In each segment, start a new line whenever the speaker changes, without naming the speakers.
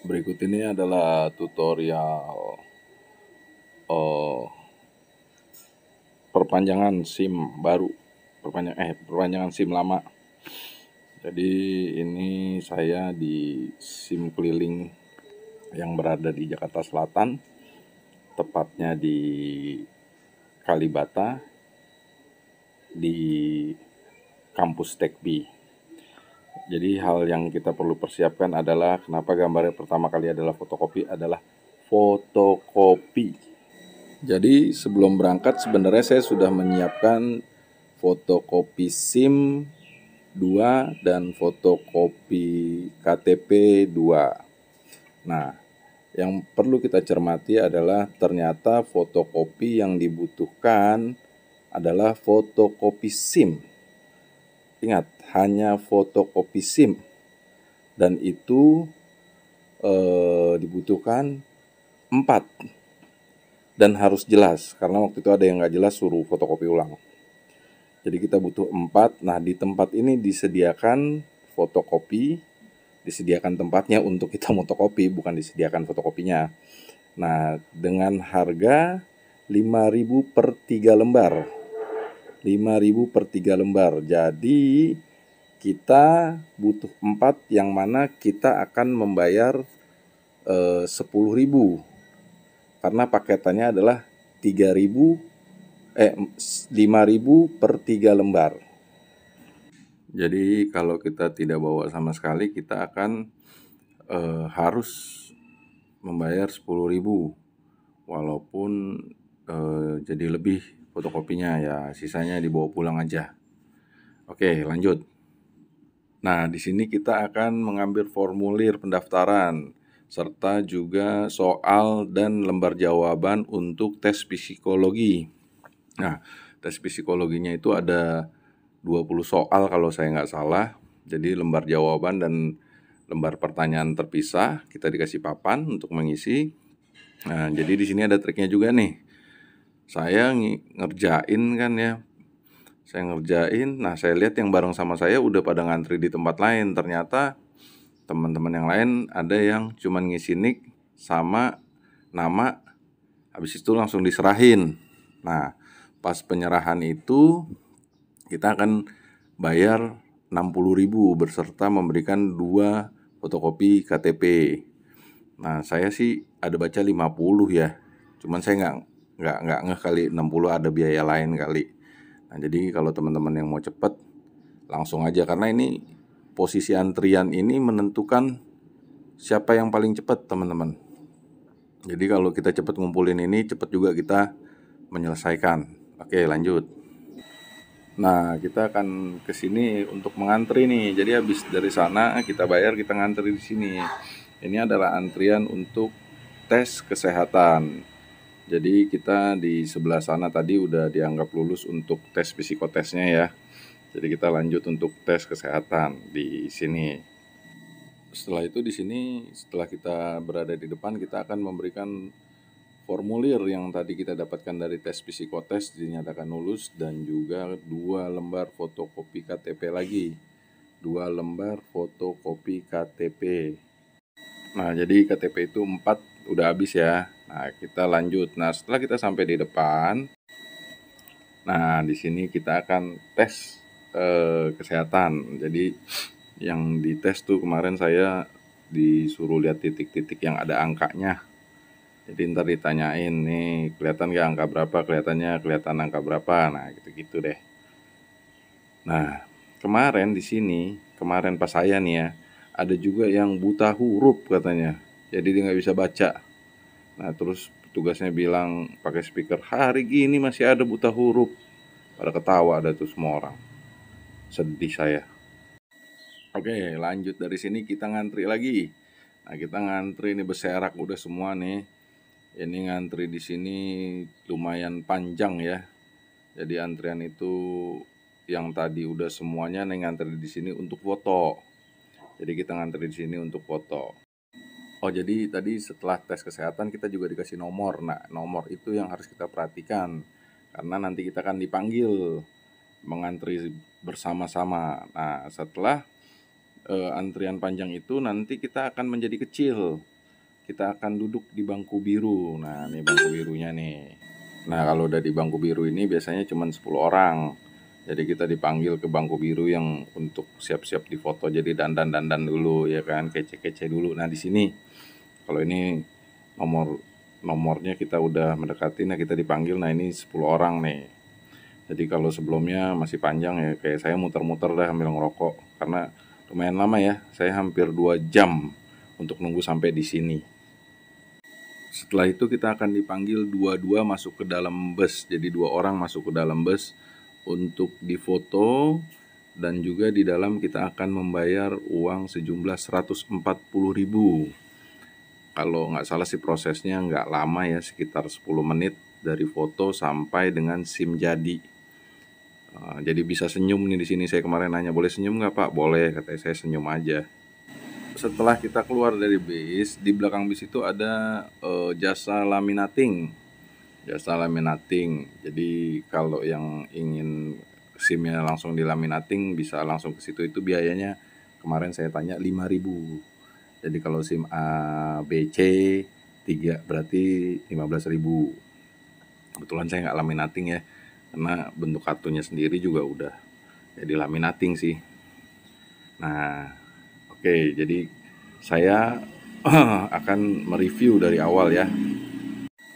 Berikut ini adalah tutorial eh, perpanjangan SIM baru, perpanjangan SIM lama. Jadi ini saya di SIM keliling yang berada di Jakarta Selatan, tepatnya di Kalibata, di kampus Tekbi. Jadi hal yang kita perlu persiapkan adalah, kenapa gambarnya pertama kali adalah fotokopi. Jadi sebelum berangkat sebenarnya saya sudah menyiapkan fotokopi SIM 2 dan fotokopi KTP 2. Nah, yang perlu kita cermati adalah ternyata fotokopi yang dibutuhkan adalah fotokopi SIM. Ingat, hanya fotokopi SIM. Dan itu dibutuhkan 4. Dan harus jelas, karena waktu itu ada yang nggak jelas suruh fotokopi ulang. Jadi kita butuh 4. Nah, di tempat ini disediakan fotokopi, disediakan tempatnya untuk kita fotokopi, bukan disediakan fotokopinya. Nah, dengan harga 5.000 per 3 lembar. 5.000 per 3 lembar. Jadi kita butuh 4, yang mana kita akan membayar 10.000. Karena paketannya adalah 5.000 per 3 lembar. Jadi kalau kita tidak bawa sama sekali, kita akan harus membayar 10.000. Walaupun jadi lebih fotokopinya, ya sisanya dibawa pulang aja. Oke, lanjut. Nah, di sini kita akan mengambil formulir pendaftaran serta juga soal dan lembar jawaban untuk tes psikologi. Nah, tes psikologinya itu ada 20 soal kalau saya nggak salah. Jadi lembar jawaban dan lembar pertanyaan terpisah, kita dikasih papan untuk mengisi. Nah, jadi di sini ada triknya juga nih. Saya ngerjain kan ya. Nah saya lihat yang bareng sama saya udah pada ngantri di tempat lain. Ternyata teman-teman yang lain ada yang cuman ngisi nick sama nama, habis itu langsung diserahin. Nah, pas penyerahan itu kita akan bayar 60.000 beserta memberikan 2 fotokopi KTP. Nah, saya sih ada baca 50 ya. Cuman saya nggak ngeh kali 60 ada biaya lain kali. Nah, jadi kalau teman-teman yang mau cepet langsung aja, karena ini posisi antrian ini menentukan siapa yang paling cepat, teman-teman. Jadi kalau kita cepat ngumpulin ini, cepat juga kita menyelesaikan. Oke, lanjut. Nah, kita akan ke sini untuk mengantri nih. Jadi habis dari sana kita bayar, kita ngantri di sini. Ini adalah antrian untuk tes kesehatan. Jadi kita di sebelah sana tadi udah dianggap lulus untuk tes psikotesnya ya. Jadi kita lanjut untuk tes kesehatan di sini. Setelah itu di sini, setelah kita berada di depan, kita akan memberikan formulir yang tadi kita dapatkan dari tes psikotes, dinyatakan lulus, dan juga 2 lembar fotokopi KTP lagi. 2 lembar fotokopi KTP. Nah, jadi KTP itu 4 udah habis ya. Nah, kita lanjut. Nah, setelah kita sampai di depan, nah di sini kita akan tes kesehatan. Jadi yang dites tuh kemarin saya disuruh lihat titik-titik yang ada angkanya. Jadi ntar ditanyain nih, kelihatan gak angka berapa, kelihatan angka berapa. Nah, gitu-gitu deh. Nah, kemarin pas saya nih ya, ada juga yang buta huruf katanya. Jadi dia nggak bisa baca. Nah, terus petugasnya bilang pakai speaker, hari gini masih ada buta huruf. Pada ketawa ada tuh semua orang. Sedih saya. Oke, lanjut dari sini kita ngantri lagi. Nah, kita ngantri nih berserak udah semua nih. Ini ngantri di sini lumayan panjang ya. Jadi antrian itu yang tadi udah semuanya nih ngantri di sini untuk foto. Jadi kita ngantri di sini untuk foto. Oh, jadi tadi setelah tes kesehatan kita juga dikasih nomor. Nah, nomor itu yang harus kita perhatikan karena nanti kita akan dipanggil mengantri bersama-sama. Nah, setelah antrian panjang itu nanti kita akan menjadi kecil. kita akan duduk di bangku biru. Nah, ini bangku birunya nih. Nah, kalau udah di bangku biru ini biasanya cuma 10 orang. Jadi kita dipanggil ke bangku biru yang untuk siap-siap difoto. Jadi dandan-dandan dulu ya kan, kece-kece dulu. Nah, di sini kalau ini nomornya kita udah mendekati, nah kita dipanggil. Nah, ini 10 orang nih. Jadi kalau sebelumnya masih panjang ya, kayak saya muter-muter dah sambil ngerokok karena lumayan lama ya. Saya hampir 2 jam untuk nunggu sampai di sini. Setelah itu kita akan dipanggil dua-dua masuk ke dalam bus. Jadi 2 orang masuk ke dalam bus untuk difoto, dan juga di dalam kita akan membayar uang sejumlah 140.000. Kalau nggak salah sih prosesnya nggak lama ya, sekitar 10 menit dari foto sampai dengan SIM jadi. Jadi bisa senyum nih di sini. Saya kemarin nanya, boleh senyum nggak Pak? Boleh, katanya. Saya senyum aja. Setelah kita keluar dari bis, di belakang bis itu ada jasa laminating. Jasa laminating. Jadi kalau yang ingin SIM-nya langsung dilaminating bisa langsung ke situ. Itu biayanya kemarin saya tanya 5.000. Jadi kalau SIM A, B, C 3 berarti 15.000. Kebetulan saya nggak laminating ya, karena bentuk kartunya sendiri juga udah jadi laminating sih. Nah, oke, jadi saya akan mereview dari awal ya.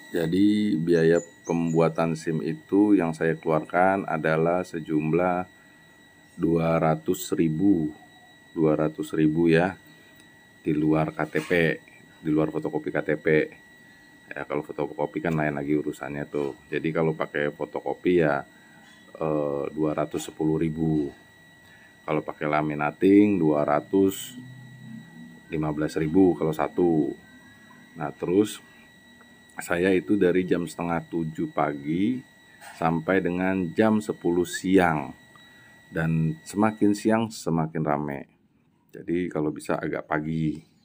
Jadi biaya pembuatan SIM itu yang saya keluarkan adalah sejumlah 200.000. 200.000 ya, di luar KTP, di luar fotokopi KTP. Ya kalau fotokopi kan lain lagi urusannya tuh. Jadi kalau pakai fotokopi ya 210.000. Kalau pakai laminating 215.000 kalau satu. Nah, terus saya itu dari jam setengah 7 pagi sampai dengan jam 10 siang. Dan semakin siang semakin rame. Jadi kalau bisa agak pagi.